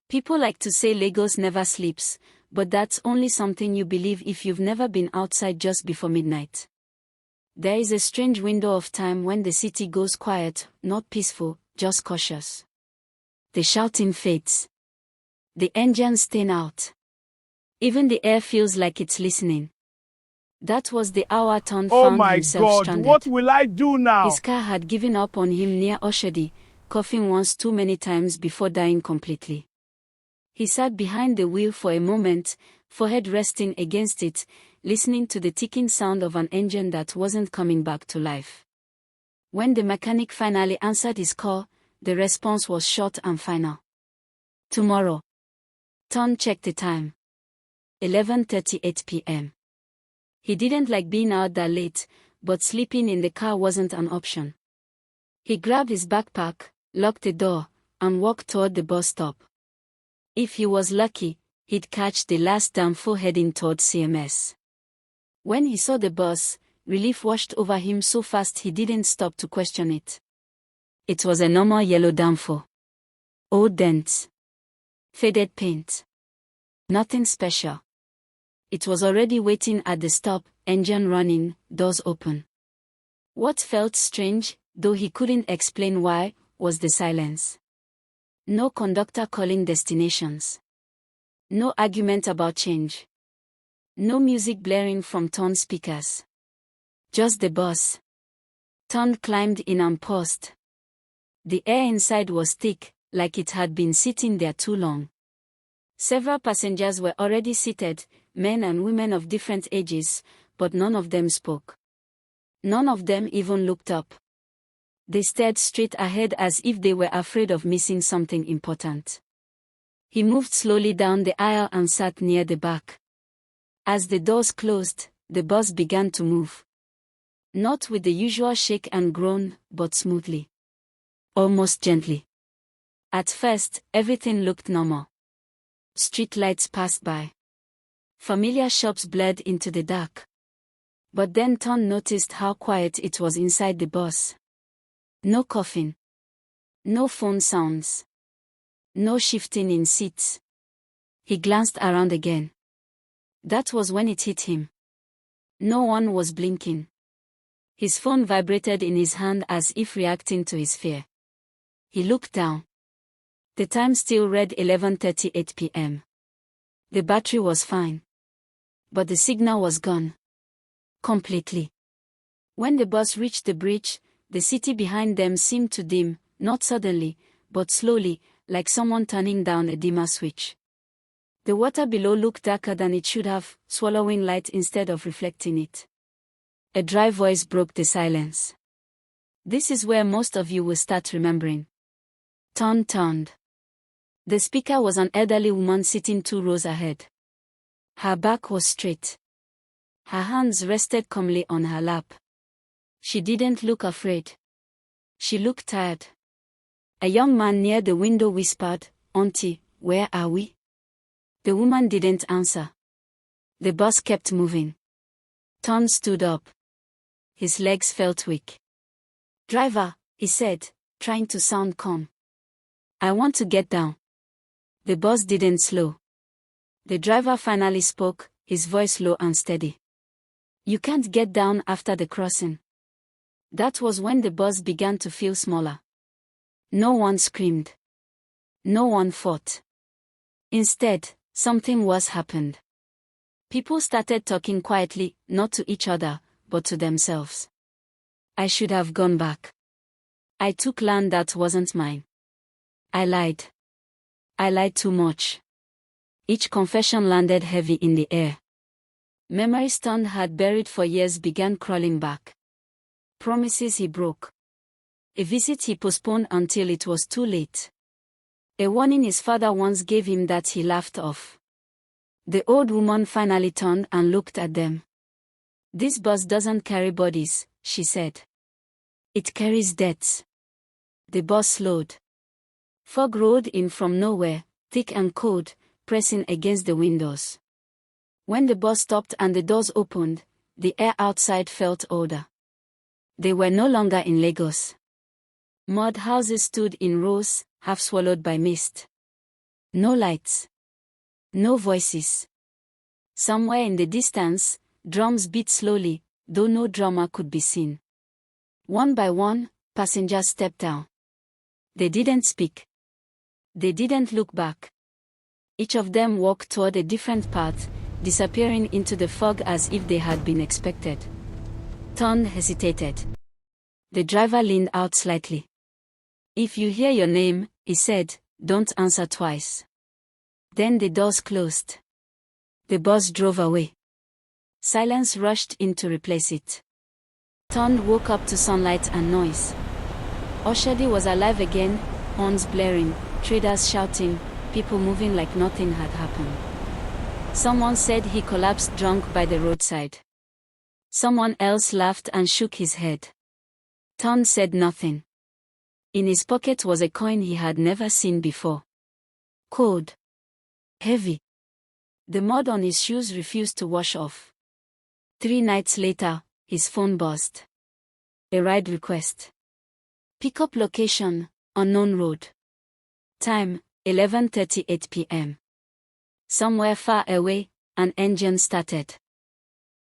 People like to say Lagos never sleeps, but that's only something you believe if you've never been outside just before midnight. There is a strange window of time when the city goes quiet, not peaceful, just cautious. The shouting fades. The engines thin out. Even the air feels like it's listening. That was the hour Ton found himself stranded. What will I do now? His car had given up on him near Oshodi, coughing once too many times before dying completely. He sat behind the wheel for a moment, forehead resting against it, listening to the ticking sound of an engine that wasn't coming back to life. When the mechanic finally answered his call, the response was short and final. Tomorrow. Ton checked the time. 11:38 p.m. He didn't like being out that late, but sleeping in the car wasn't an option. He grabbed his backpack, locked the door, and walked toward the bus stop. If he was lucky, he'd catch the last Danfo heading toward CMS. When he saw the bus, relief washed over him so fast he didn't stop to question it. It was a normal yellow Danfo. Old dents. Faded paint. Nothing special. It was already waiting at the stop, engine running, doors open. What felt strange, though he couldn't explain why, was the silence. No conductor calling destinations. No argument about change. No music blaring from Ton's speakers. Just the bus. Ton climbed in and paused. The air inside was thick, like it had been sitting there too long. Several passengers were already seated, men and women of different ages, but none of them spoke. None of them even looked up. They stared straight ahead as if they were afraid of missing something important. He moved slowly down the aisle and sat near the back. As the doors closed, the bus began to move. Not with the usual shake and groan, but smoothly. Almost gently. At first, everything looked normal. Street lights passed by. Familiar shops blurred into the dark. But then Ton noticed how quiet it was inside the bus. No coughing. No phone sounds. No shifting in seats. He glanced around again. That was when it hit him. No one was blinking. His phone vibrated in his hand as if reacting to his fear. He looked down. The time still read 11:38 p.m. The battery was fine. But the signal was gone. Completely. When the bus reached the bridge, the city behind them seemed to dim, not suddenly, but slowly, like someone turning down a dimmer switch. The water below looked darker than it should have, swallowing light instead of reflecting it. A dry voice broke the silence. This is where most of you will start remembering. Ton turned. The speaker was an elderly woman sitting 2 rows ahead. Her back was straight. Her hands rested calmly on her lap. She didn't look afraid. She looked tired. A young man near the window whispered, "Auntie, where are we?" The woman didn't answer. The bus kept moving. Ton stood up. His legs felt weak. "Driver," he said, trying to sound calm. "I want to get down." The bus didn't slow. The driver finally spoke, his voice low and steady. "You can't get down after the crossing." That was when the bus began to feel smaller. No one screamed. No one fought. Instead, something worse happened. People started talking quietly, not to each other, but to themselves. "I should have gone back. I took land that wasn't mine. I lied. I lied too much." Each confession landed heavy in the air. Memories Ton had buried for years began crawling back. Promises he broke. A visit he postponed until it was too late. A warning his father once gave him that he laughed off. The old woman finally turned and looked at them. "This bus doesn't carry bodies," she said. "It carries deaths." The bus slowed. Fog rolled in from nowhere, thick and cold, pressing against the windows. When the bus stopped and the doors opened, the air outside felt older. They were no longer in Lagos. Mud houses stood in rows, half swallowed by mist. No lights. No voices. Somewhere in the distance, drums beat slowly, though no drummer could be seen. One by one, passengers stepped down. They didn't speak. They didn't look back. Each of them walked toward a different path, disappearing into the fog as if they had been expected. Tunde hesitated. The driver leaned out slightly. "If you hear your name," he said, "don't answer twice." Then the doors closed. The bus drove away. Silence rushed in to replace it. Tunde woke up to sunlight and noise. Oshodi was alive again, horns blaring, traders shouting, people moving like nothing had happened. Someone said he collapsed drunk by the roadside. Someone else laughed and shook his head. Tunde said nothing. In his pocket was a coin he had never seen before. Cold. Heavy. The mud on his shoes refused to wash off. 3 nights later, his phone buzzed. A ride request. Pickup location, unknown road. Time, 11:38 p.m. Somewhere far away, an engine started.